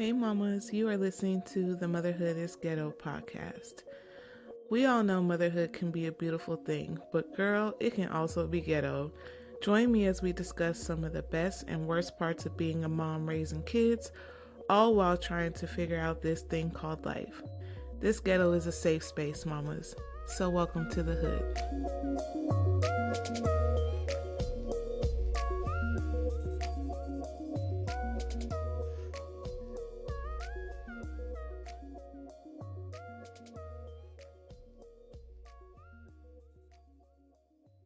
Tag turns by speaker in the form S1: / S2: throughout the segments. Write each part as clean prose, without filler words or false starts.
S1: Hey mamas, you are listening to the Motherhood is Ghetto podcast. We all know motherhood can be a beautiful thing, but girl, it can also be ghetto. Join me as we discuss some of the best and worst parts of being a mom raising kids, all while trying to figure out this thing called life. This ghetto is a safe space, mamas. So welcome to the hood.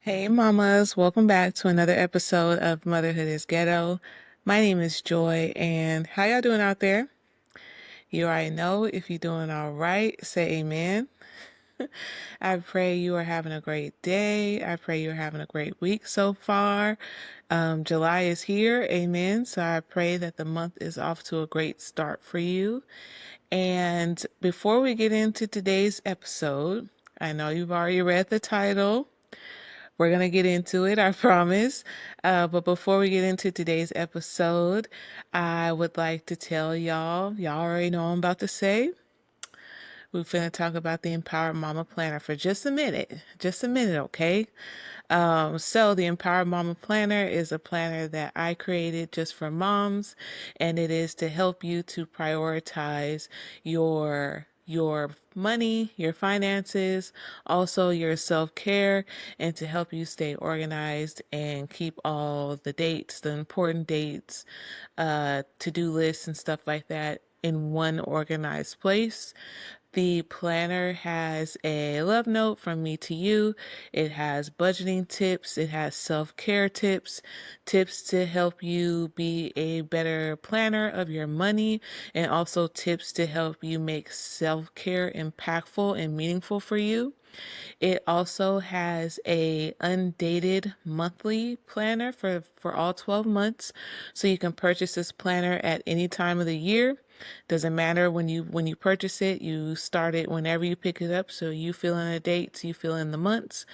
S1: Hey mamas, welcome back to another episode of Motherhood is Ghetto. My name is Joy, and how y'all doing out there? You already know. If you're doing all right, say amen. I pray you are having a great day. I pray you're having a great week so far. July is here, amen. So I pray that the month is off to a great start for you. And before we get into today's episode, I know you've already read the title. We're going to get into it, I promise. But before we get into today's episode, I would like to tell y'all already know what I'm about to say. We're finna talk about the Empowered Mama Planner for just a minute. Just a minute, okay? So the Empowered Mama Planner is a planner that I created just for moms, and it is to help you to prioritize your money, your finances, also your self-care, and to help you stay organized and keep all the dates, the important dates, to-do lists and stuff like that in one organized place. The planner has a love note from me to you. It has budgeting tips. It has self-care tips, tips to help you be a better planner of your money, and also tips to help you make self-care impactful and meaningful for you. It also has a undated monthly planner for all 12 months. So you can purchase this planner at any time of the year. Doesn't matter when you purchase it, you start it whenever you pick it up. So you fill in the dates, you fill in the months.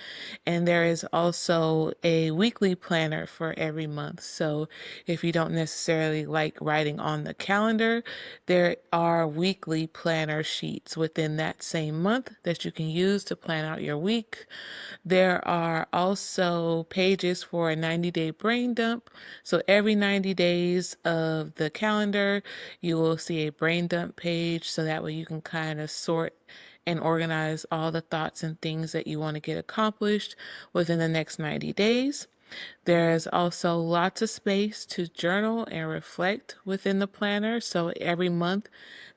S1: And there is also a weekly planner for every month. So if you don't necessarily like writing on the calendar, there are weekly planner sheets within that same month that you can use to plan out your week. There are also pages for a 90-day brain dump. So every 90 days of the calendar, you will see a brain dump page. So that way you can kind of sort and organize all the thoughts and things that you want to get accomplished within the next 90 days. There's also lots of space to journal and reflect within the planner. So every month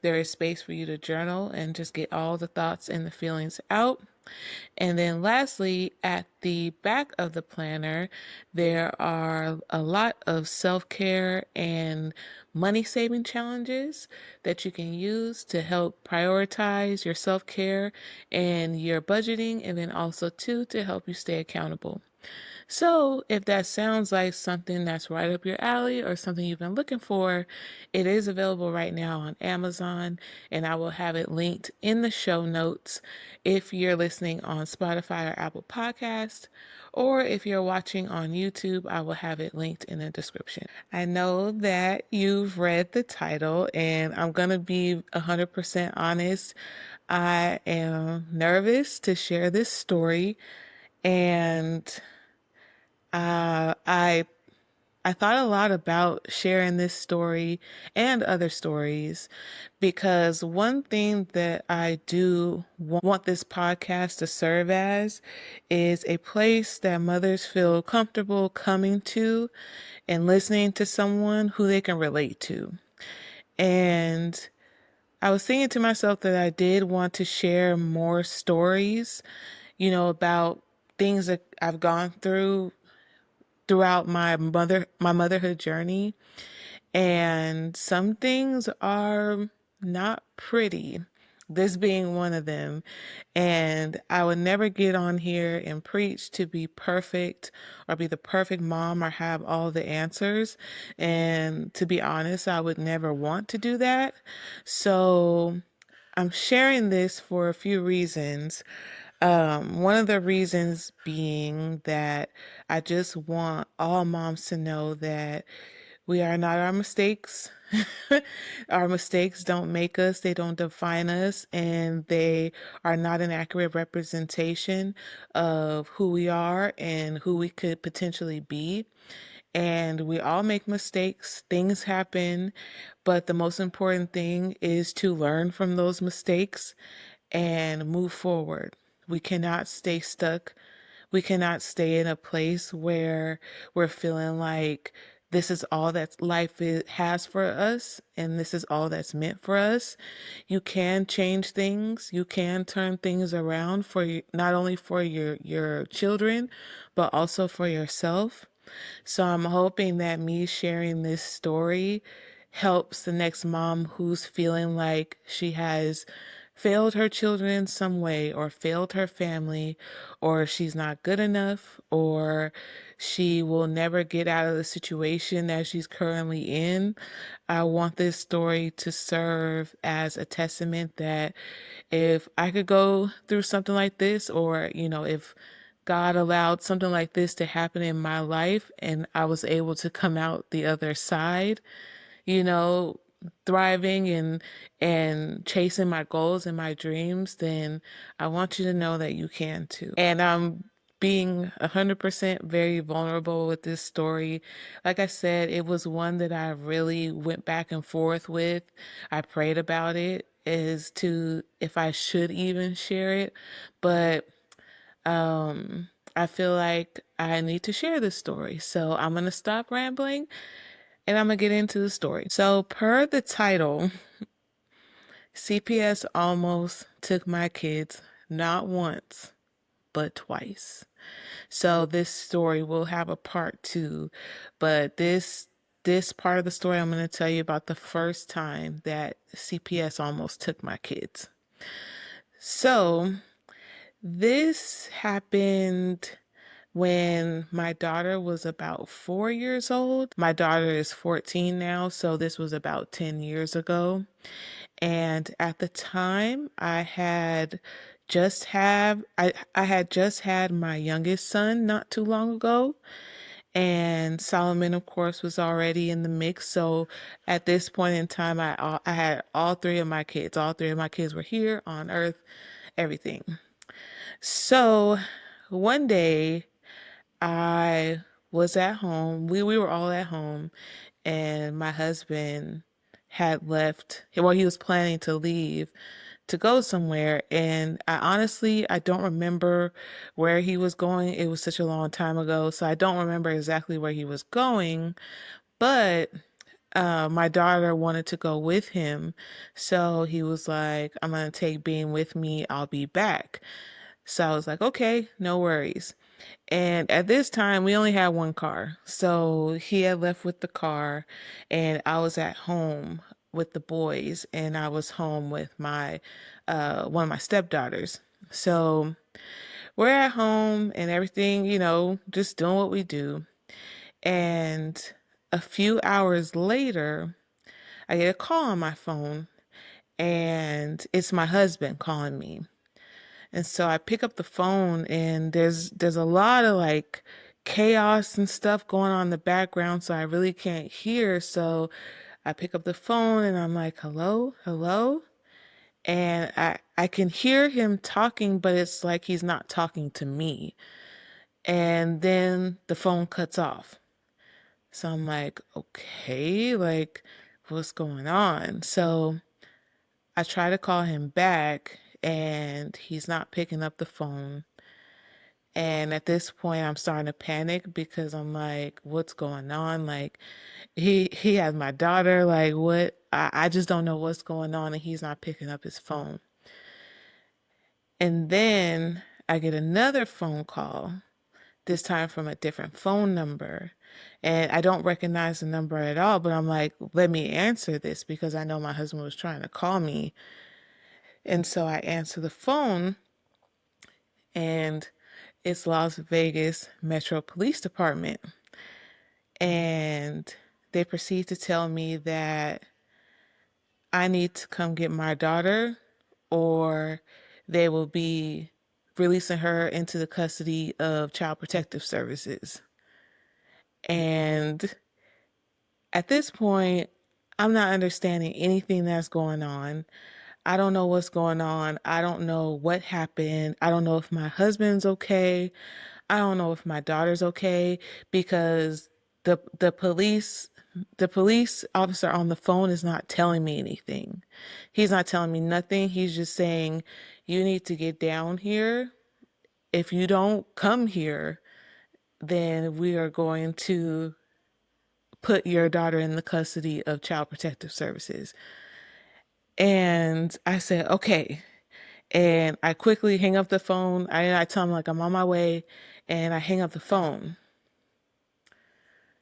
S1: there is space for you to journal and just get all the thoughts and the feelings out. And then lastly, at the back of the planner, there are a lot of self-care and money saving challenges that you can use to help prioritize your self-care and your budgeting, and then also too to help you stay accountable. So, if that sounds like something that's right up your alley or something you've been looking for, it is available right now on Amazon, and I will have it linked in the show notes if you're listening on Spotify or Apple Podcast, or if you're watching on YouTube, I will have it linked in the description. I know that you've read the title, and I'm going to be 100% honest. I am nervous to share this story, and uh, I I thought a lot about sharing this story and other stories because one thing that I do want this podcast to serve as is a place that mothers feel comfortable coming to and listening to someone who they can relate to. And I was thinking to myself that I did want to share more stories, about things that I've gone throughout my motherhood journey, and some things are not pretty, this being one of them. And I would never get on here and preach to be perfect or be the perfect mom or have all the answers, and to be honest, I would never want to do that. So I'm sharing this for a few reasons. One of the reasons being that I just want all moms to know that We are not our mistakes. Our mistakes don't make us, they don't define us, and they are not an accurate representation of who we are and who we could potentially be. And we all make mistakes, things happen, but the most important thing is to learn from those mistakes and move forward. We cannot stay stuck. We cannot stay in a place where we're feeling like this is all that has for us and this is all that's meant for us. You can change things. You can turn things around for you, not only for your children, but also for yourself. So I'm hoping that me sharing this story helps the next mom who's feeling like she has failed her children in some way, or failed her family, or she's not good enough, or she will never get out of the situation that she's currently in. I want this story to serve as a testament that if I could go through something like this, or, if God allowed something like this to happen in my life and I was able to come out the other side, you know, thriving and chasing my goals and my dreams, then I want you to know that you can too. And I'm being 100% very vulnerable with this story. Like I said, it was one that I really went back and forth with. I prayed about it as to if I should even share it, but I feel like I need to share this story. So I'm going to stop rambling and I'm going to get into the story. So, per the title, CPS almost took my kids not once, but twice. So, this story will have a part two, but this part of the story, I'm going to tell you about the first time that CPS almost took my kids. So, this happened when my daughter was about 4 years old. My daughter is 14 now, so this was about 10 years ago. And at the time, I had just had my youngest son not too long ago. And Solomon, of course, was already in the mix. So at this point in time, I had all three of my kids. All three of my kids were here on earth, everything. So one day I was at home. We were all at home, and my husband had left. Well, he was planning to leave to go somewhere, and I don't remember where he was going. It was such a long time ago, so I don't remember exactly where he was going. But my daughter wanted to go with him, so he was like, "I'm gonna take Bean with me. I'll be back." So I was like, "Okay, no worries." And at this time, we only had one car. So he had left with the car, and I was at home with the boys, and I was home with my one of my stepdaughters. So we're at home and everything, just doing what we do. And a few hours later, I get a call on my phone, and it's my husband calling me. And so I pick up the phone, and there's a lot of like chaos and stuff going on in the background, so I really can't hear. So I pick up the phone and I'm like, "Hello, hello." And I can hear him talking, but it's like he's not talking to me. And then the phone cuts off. So I'm like, "Okay, like what's going on?" So I try to call him back and he's not picking up the phone. And at this point, I'm starting to panic because I'm like, what's going on? Like, he has my daughter. Like, what? I just don't know what's going on, and he's not picking up his phone. And then I get another phone call, this time from a different phone number. And I don't recognize the number at all, but I'm like, let me answer this because I know my husband was trying to call me. And so I answer the phone, and it's Las Vegas Metro Police Department. And they proceed to tell me that I need to come get my daughter, or they will be releasing her into the custody of Child Protective Services. And At this point, I'm not understanding anything that's going on. I don't know what's going on. I don't know what happened. I don't know if my husband's okay. I don't know if my daughter's okay because the police officer on the phone is not telling me anything. He's not telling me nothing. He's just saying, "You need to get down here. If you don't come here, then we are going to put your daughter in the custody of Child Protective Services." And I said, "Okay." And I quickly hang up the phone. I tell him like I'm on my way, and I hang up the phone.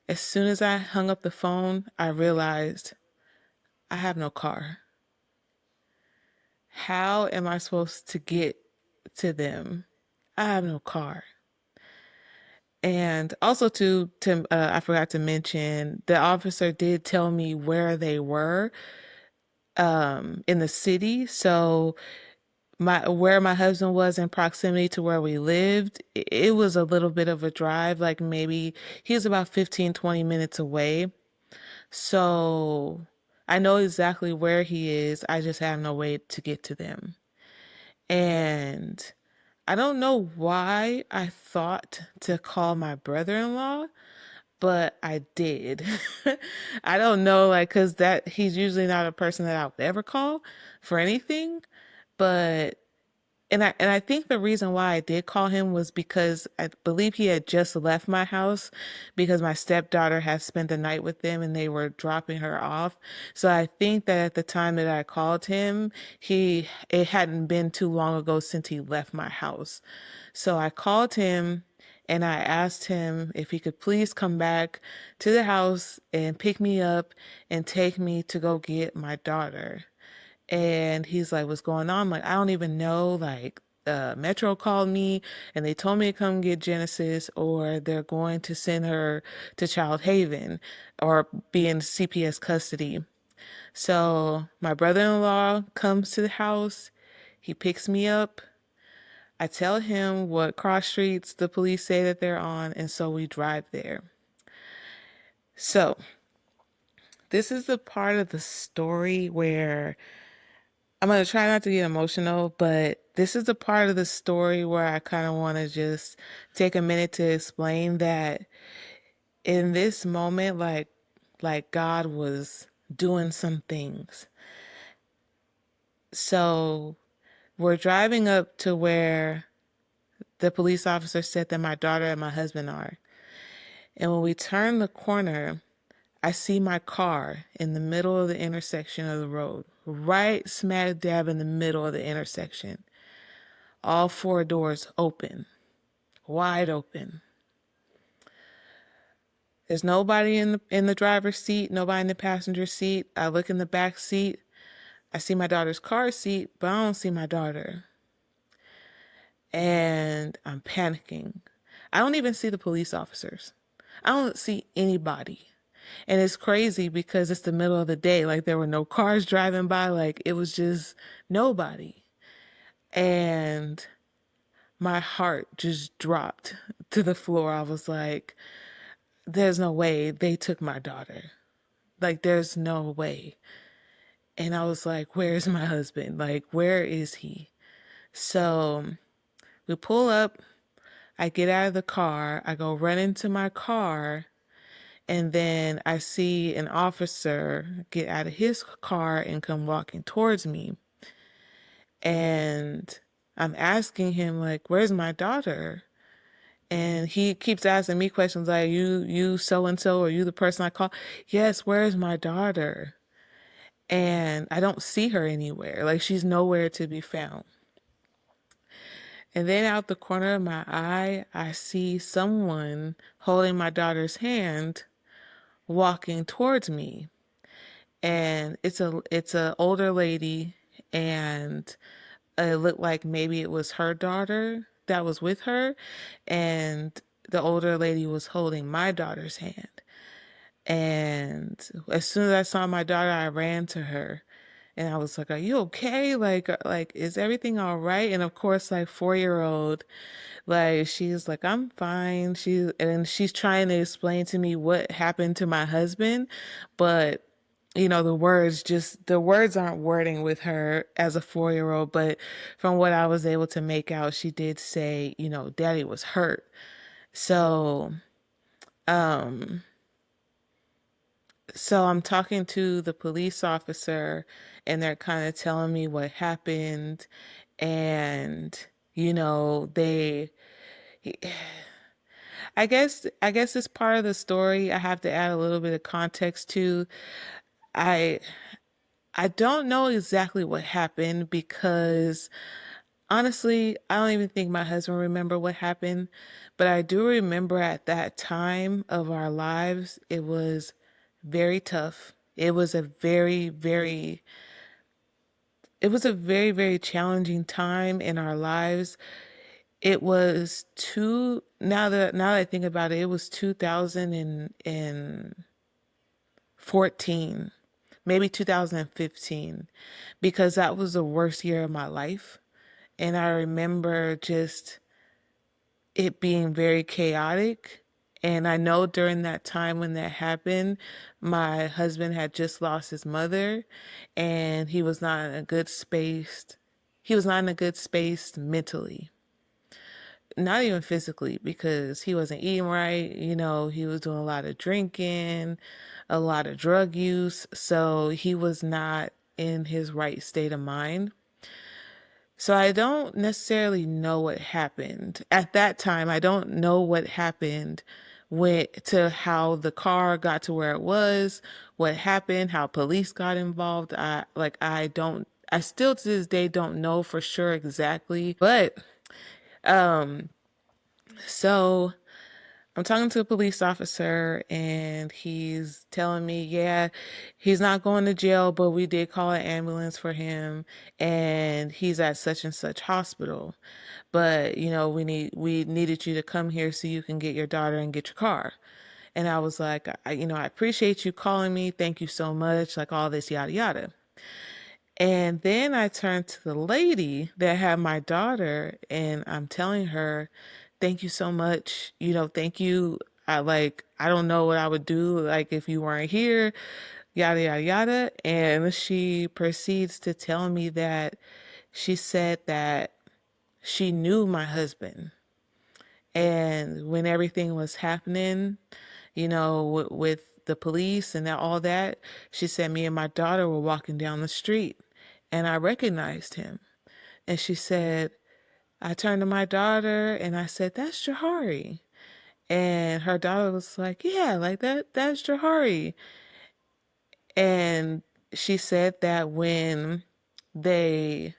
S1: As soon as I hung up the phone, I realized I have no car. How am I supposed to get to them? I have no car. And also I forgot to mention, the officer did tell me where they were in the city. So my where my husband was in proximity to where we lived, it was a little bit of a drive, like maybe he was about 15-20 minutes away. So I know exactly where he is. I just have no way to get to them. And I don't know why I thought to call my brother-in-law, but I did. I don't know, like, cause that he's usually not a person that I would ever call for anything, but and I think the reason why I did call him was because I believe he had just left my house because my stepdaughter had spent the night with them and they were dropping her off. So I think that at the time that I called him, it hadn't been too long ago since he left my house. So I called him and I asked him if he could please come back to the house and pick me up and take me to go get my daughter. And he's like, "What's going on?" I'm like, "I don't even know." Like, Metro called me and they told me to come get Genesis, or they're going to send her to Child Haven or be in CPS custody. So my brother-in-law comes to the house. He picks me up. I tell him what cross streets the police say that they're on, and so we drive there. So this is the part of the story where I'm going to try not to get emotional, but this is the part of the story where I kind of want to just take a minute to explain that in this moment, like God was doing some things. So we're driving up to where the police officer said that my daughter and my husband are. And when we turn the corner, I see my car in the middle of the intersection of the road, right smack dab in the middle of the intersection. All four doors open, wide open. There's nobody in the driver's seat, nobody in the passenger seat. I look in the back seat. I see my daughter's car seat, but I don't see my daughter. And I'm panicking. I don't even see the police officers. I don't see anybody. And it's crazy because it's the middle of the day. Like, there were no cars driving by. Like, it was just nobody. And my heart just dropped to the floor. I was like, there's no way they took my daughter. Like, there's no way. And I was like, where's my husband? Like, where is he? So we pull up. I get out of the car. I go run into my car. And then I see an officer get out of his car and come walking towards me. And I'm asking him, like, where's my daughter? And he keeps asking me questions like, you so and so, or you the person I call? Yes, where's my daughter? And I don't see her anywhere. Like, she's nowhere to be found. And then out the corner of my eye, I see someone holding my daughter's hand walking towards me. And it's a older lady, and it looked like maybe it was her daughter that was with her, and the older lady was holding my daughter's hand. And as soon as I saw my daughter, I ran to her And I was like, "Are you okay? Like, is everything all right?" And of course, like 4-year-old, like she's like, "I'm fine." And she's trying to explain to me what happened to my husband, but the words aren't wording with her as a 4-year-old. But from what I was able to make out, she did say, Daddy was hurt. So, um, so I'm talking to the police officer, and they're kind of telling me what happened. And, you know, they, I guess it's part of the story. I have to add a little bit of context to. I I don't know exactly what happened because honestly, I don't even think my husband remember what happened, but I do remember at that time of our lives, it was very tough. It was a very challenging time in our lives. It was now that I think about it, it was 2014, maybe 2015, because that was the worst year of my life. And I remember just it being very chaotic. And I know during that time when that happened, my husband had just lost his mother, and he was not in a good space. He was not in a good space mentally, not even physically, because he wasn't eating right. He was doing a lot of drinking, a lot of drug use. So he was not in his right state of mind. So I don't necessarily know what happened at that time. I don't know what happened to how the car got to where it was, what happened, how police got involved. I still to this day don't know for sure exactly. But um so I'm talking to a police officer, and he's telling me, yeah, he's not going to jail, but we did call an ambulance for him, and he's at such and such hospital. But, we needed you to come here so you can get your daughter and get your car. And I was like, I appreciate you calling me. Thank you so much. Like all this, yada, yada. And then I turned to the lady that had my daughter, and I'm telling her, thank you so much. Thank you. I don't know what I would do like if you weren't here, yada yada yada. And she proceeds to tell me that she said that she knew my husband. And when everything was happening, with the police and all that, she said me and my daughter were walking down the street, and I recognized him. And she said, I turned to my daughter and I said, "That's Jahari." And her daughter was like, "Yeah, like that's Jahari." And she said that when they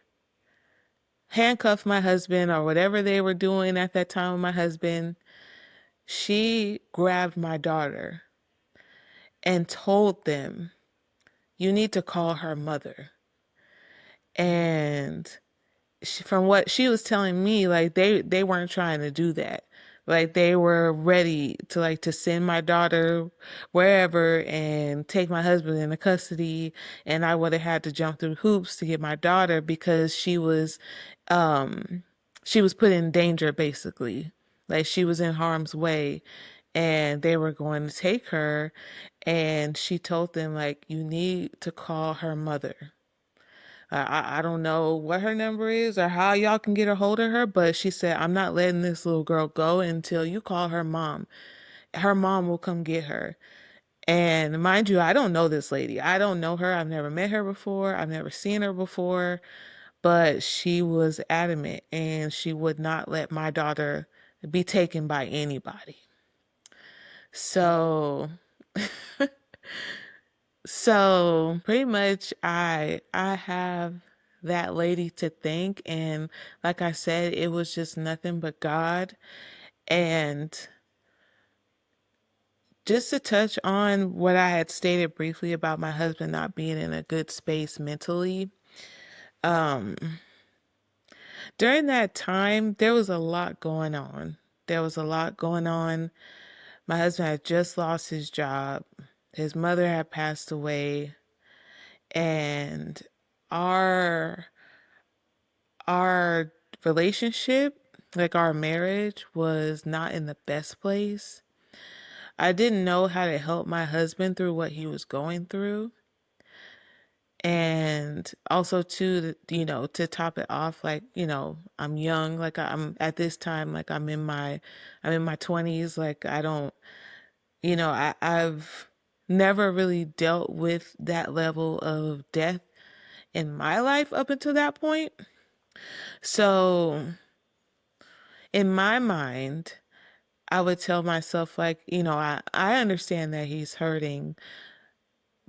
S1: handcuffed my husband or whatever they were doing at that time with my husband, she grabbed my daughter and told them, "You need to call her mother." And from what she was telling me, like they weren't trying to do that. Like they were ready to send my daughter wherever and take my husband into custody, and I would have had to jump through hoops to get my daughter because um she was put in danger basically. Like she was in harm's way, and they were going to take her, and she told them like, "You need to call her mother." I don't know what her number is or how y'all can get a hold of her, but she said, "I'm not letting this little girl go until you call her mom. Her mom will come get her." And mind you, I don't know this lady. I don't know her. I've never met her before. I've never seen her before, but she was adamant, and she would not let my daughter be taken by anybody. So So pretty much I have that lady to thank, and like I said, it was just nothing but God. And just to touch on what I had stated briefly about my husband not being in a good space mentally, um during that time there was a lot going on. There was a lot going on. My husband had just lost his job. His mother had passed away, and our our relationship, like our marriage, was not in the best place. I didn't know how to help my husband through what he was going through. And also too, to top it off, like, I'm young, like I'm at this time, like I'm in my 20s, like I don't, I've never really dealt with that level of death in my life up until that point. So in my mind, I would tell myself, like, I understand that he's hurting,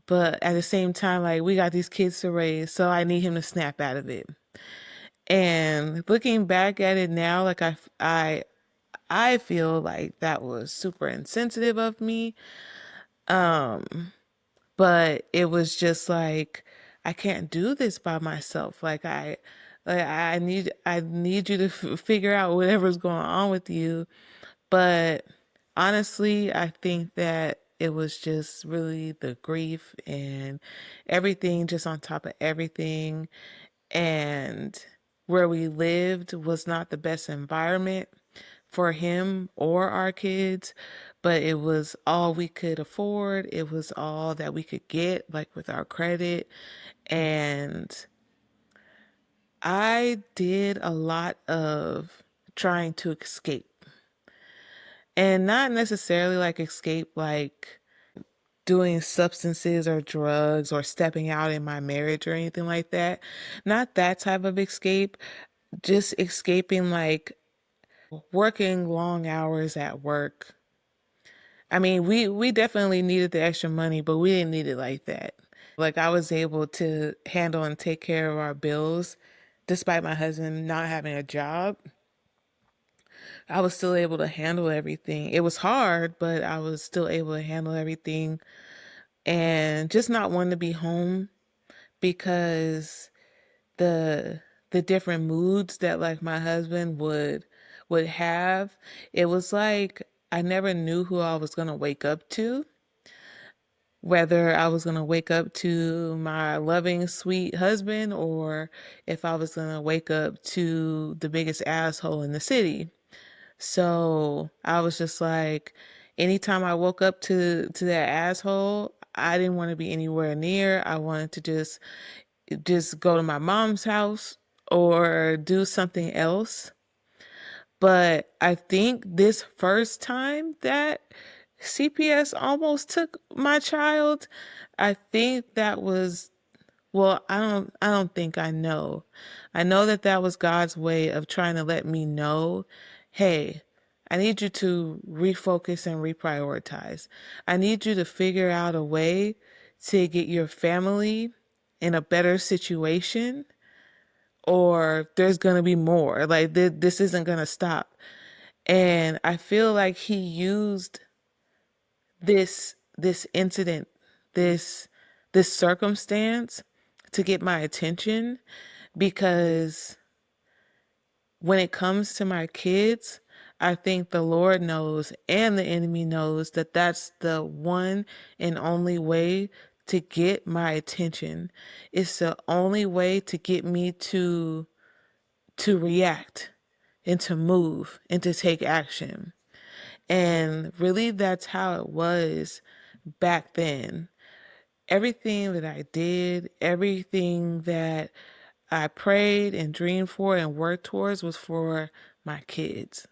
S1: but at the same time, like, we got these kids to raise, so I need him to snap out of it. And looking back at it now, like, I feel like that was super insensitive of me. But it was just like, I can't do this by myself. I need you to figure out whatever's going on with you. But honestly, I think that it was just really the grief and everything just on top of everything. And where we lived was not the best environment for him or our kids, but it was all we could afford. It was all that we could get, like with our credit. And I did a lot of trying to escape, and not necessarily like escape, like doing substances or drugs or stepping out in my marriage or anything like that. Not that type of escape, just escaping, like working long hours at work. I mean, we definitely needed the extra money, but we didn't need it like that. Like I was able to handle and take care of our bills despite my husband not having a job. I was still able to handle everything. It was hard, but I was still able to handle everything and just not wanting to be home because the the different moods that like my husband would have, it was like I never knew who I was going to wake up to, whether I was going to wake up to my loving sweet husband or if I was going to wake up to the biggest asshole in the city. So I was just like, anytime I woke up to that asshole, I didn't want to be anywhere near. I wanted to just go to my mom's house or do something else. But I think this first time that CPS almost took my child, I think that was, well, I don't think I know. I know that that was God's way of trying to let me know, hey, I need you to refocus and reprioritize. I need you to figure out a way to get your family in a better situation, or there's going to be more. Like this isn't going to stop. And I feel like he used this incident, this this circumstance to get my attention, because when it comes to my kids, I think the Lord knows and the enemy knows that that's the one and only way to get my attention. It's the only way to get me to react and to move and to take action. And really, that's how it was back then. Everything that I did, everything that I prayed and dreamed for and worked towards was for my kids.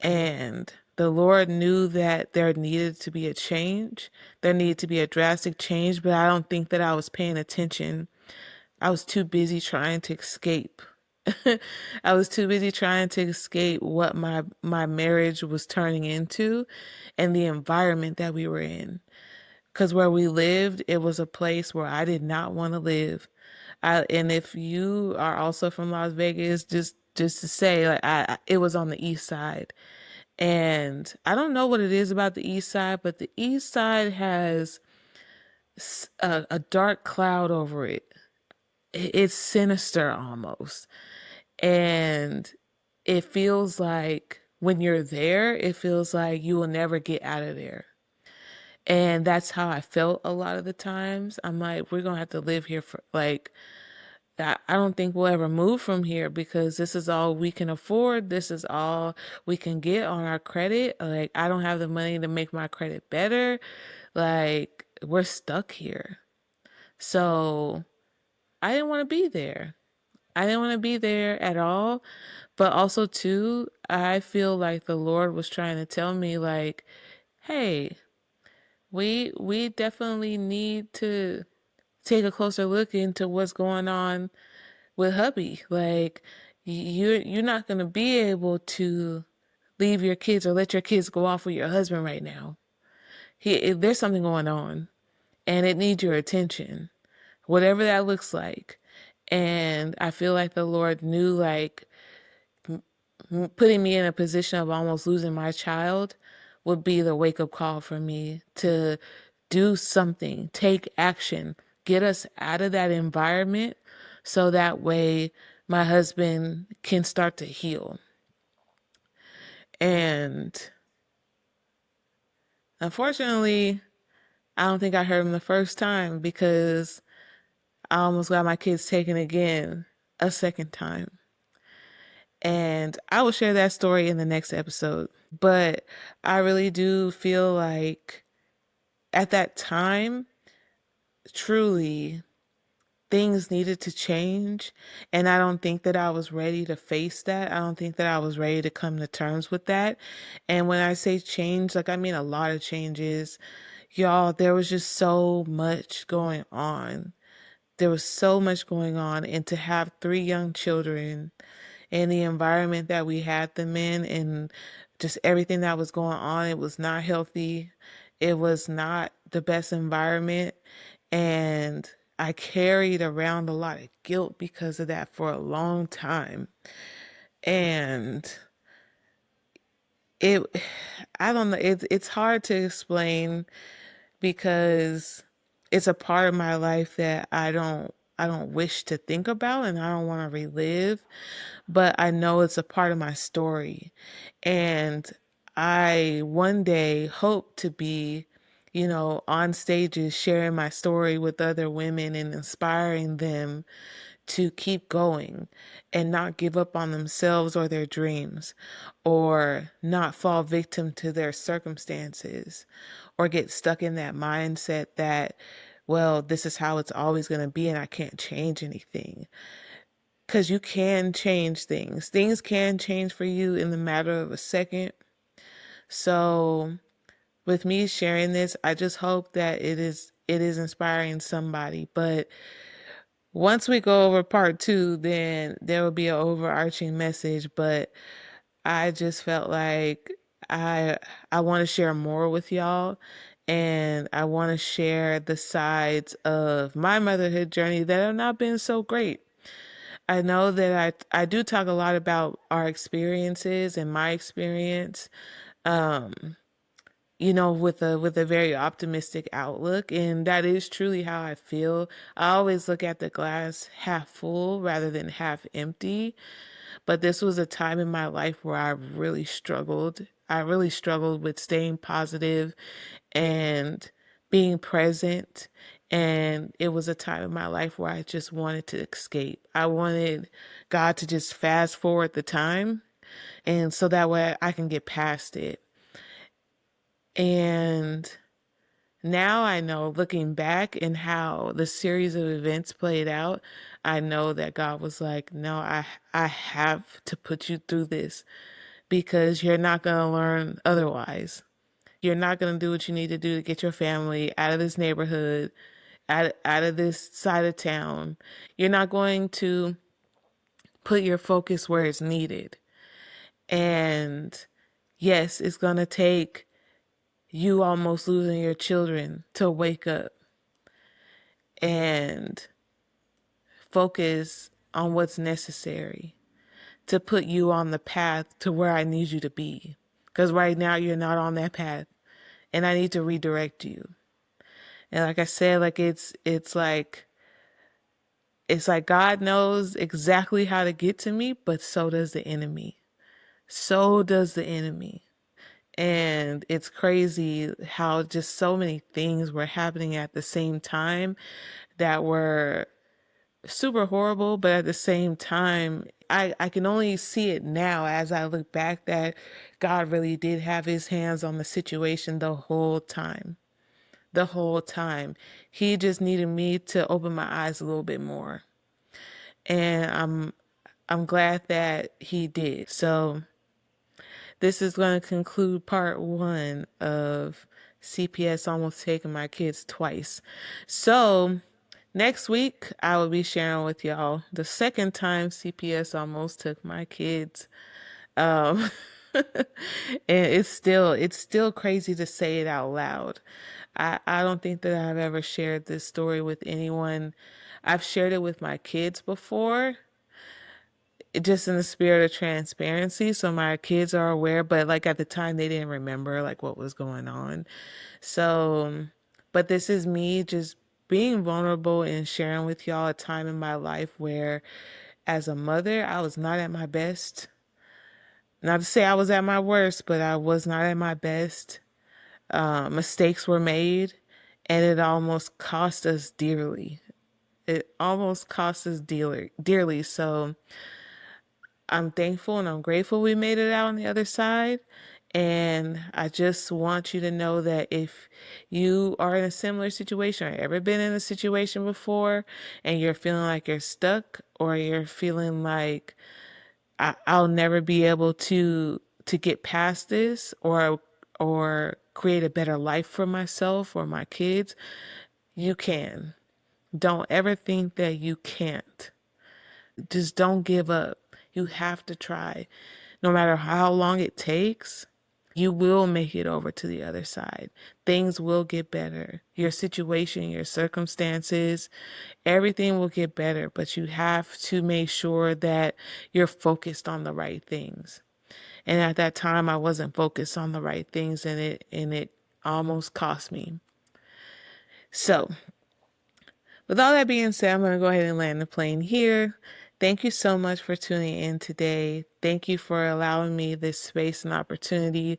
S1: And the Lord knew that there needed to be a change. There needed to be a drastic change, but I don't think that I was paying attention. I was too busy trying to escape. I was too busy trying to escape what my marriage was turning into and the environment that we were in. Because where we lived, it was a place where I did not want to live. And if you are also from Las Vegas, just to say, like it was on the east side, and I don't know what it is about the east side, but the east side has a dark cloud over it. It's sinister almost, and it feels like when you're there, it feels like you will never get out of there. And that's how I felt a lot of the times. I'm like, we're gonna have to live here for like I don't think we'll ever move from here because this is all we can afford. This is all we can get on our credit. Like, I don't have the money to make my credit better. Like, we're stuck here. So I didn't want to be there. I didn't want to be there at all. But also, too, I feel like the Lord was trying to tell me, like, hey, we definitely need to take a closer look into what's going on with hubby. Like, you're not gonna be able to leave your kids or let your kids go off with your husband right now. There's something going on, and it needs your attention, whatever that looks like. And I feel like the Lord knew, like, putting me in a position of almost losing my child would be the wake up call for me to do something, take action, get us out of that environment so that way my husband can start to heal. And unfortunately, I don't think I heard him the first time because I almost got my kids taken again a second time. And I will share that story in the next episode. But I really do feel like at that time, truly, things needed to change. And I don't think that I was ready to face that. I don't think that I was ready to come to terms with that. And when I say change, like, I mean a lot of changes. Y'all, there was just so much going on. There was so much going on. And to have three young children and the environment that we had them in and just everything that was going on, it was not healthy. It was not the best environment. And I carried around a lot of guilt because of that for a long time. And it, I don't know, it's hard to explain because it's a part of my life that I don't wish to think about and I don't want to relive, but I know it's a part of my story. And I one day hope to be, on stages sharing my story with other women and inspiring them to keep going and not give up on themselves or their dreams or not fall victim to their circumstances or get stuck in that mindset that, well, this is how it's always going to be and I can't change anything. Because you can change things. Things can change for you in the matter of a second. So with me sharing this, I just hope that it is inspiring somebody. But once we go over part two, then there will be an overarching message. But I just felt like I I want to share more with y'all. And I want to share the sides of my motherhood journey that have not been so great. I know that I do talk a lot about our experiences and my experience, um, with a very optimistic outlook, and that is truly how I feel. I always look at the glass half full rather than half empty. But this was a time in my life where I really struggled. I really struggled with staying positive and being present. And it was a time in my life where I just wanted to escape. I wanted God to just fast forward the time and so that way I can get past it. And now I know, looking back and how the series of events played out, I know that God was like, no, I have to put you through this because you're not going to learn otherwise. You're not going to do what you need to do to get your family out of this neighborhood, out of this side of town. You're not going to put your focus where it's needed. And yes, it's going to take you almost losing your children to wake up and focus on what's necessary to put you on the path to where I need you to be. Because right now you're not on that path and I need to redirect you. And like I said, like it's like God knows exactly how to get to me, but so does the enemy. So does the enemy. And it's crazy how just so many things were happening at the same time that were super horrible, but at the same time, I can only see it now as I look back that God really did have his hands on the situation the whole time. The whole time. He just needed me to open my eyes a little bit more. And I'm glad that he did. So this is going to conclude part 1 of CPS almost taking my kids twice. So next week, I will be sharing with y'all the second time CPS almost took my kids. Um, and it's still crazy to say it out loud. I don't think that I've ever shared this story with anyone. I've shared it with my kids before, just in the spirit of transparency, so my kids are aware, but like at the time they didn't remember like what was going on. So, but this is me just being vulnerable and sharing with y'all a time in my life where as a mother I was not at my best. Not to say I was at my worst, but I was not at my best. Mistakes were made, and it almost cost us dearly. It almost cost us dearly. So I'm thankful and I'm grateful we made it out on the other side. And I just want you to know that if you are in a similar situation or ever been in a situation before and you're feeling like you're stuck or you're feeling like I'll never be able to get past this or create a better life for myself or my kids, you can. Don't ever think that you can't. Just don't give up. You have to try. No matter how long it takes, you will make it over to the other side. Things will get better. Your situation, your circumstances, everything will get better, but you have to make sure that you're focused on the right things. And at that time I wasn't focused on the right things, and it almost cost me. So, with all that being said, I'm going to go ahead and land the plane here. Thank you so much for tuning in today. Thank you for allowing me this space and opportunity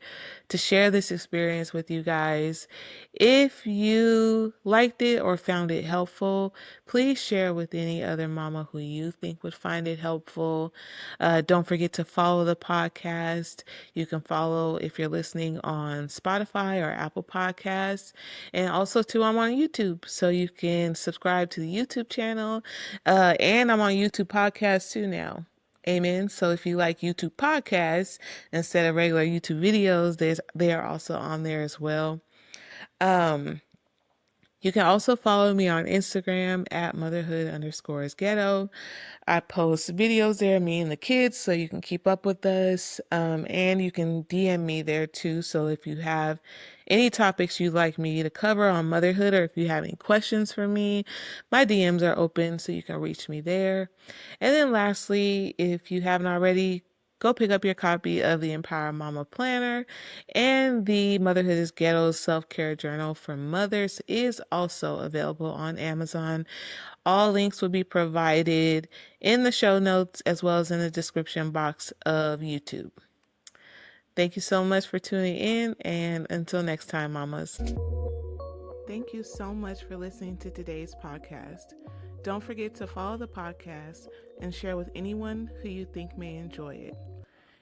S1: to share this experience with you guys. If you liked it or found it helpful, please share with any other mama who you think would find it helpful. Don't forget to follow the podcast. You can follow if you're listening on Spotify or Apple Podcasts. And also, too, I'm on YouTube, so you can subscribe to the YouTube channel. And I'm on YouTube Podcasts, too, now. Amen. So if you like YouTube podcasts instead of regular YouTube videos, they are also on there as well. You can also follow me on Instagram at motherhood_ghetto. I post videos there, me and the kids, so you can keep up with us. And you can DM me there too. So if you have any topics you'd like me to cover on motherhood, or if you have any questions for me, my DMs are open, so you can reach me there. And then lastly, if you haven't already, go pick up your copy of the Empower Mama Planner, and the Motherhood is Ghetto Self-Care Journal for Mothers is also available on Amazon. All links will be provided in the show notes as well as in the description box of YouTube. Thank you so much for tuning in, and until next time, mamas. Thank you so much for listening to today's podcast. Don't forget to follow the podcast and share with anyone who you think may enjoy it.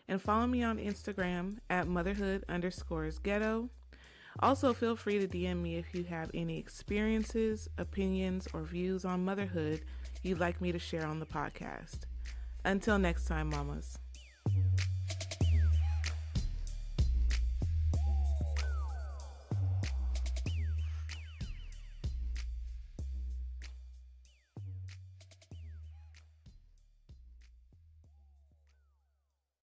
S1: And follow me on Instagram at motherhood_ghetto. Also, feel free to DM me if you have any experiences, opinions, or views on motherhood you'd like me to share on the podcast. Until next time, mamas.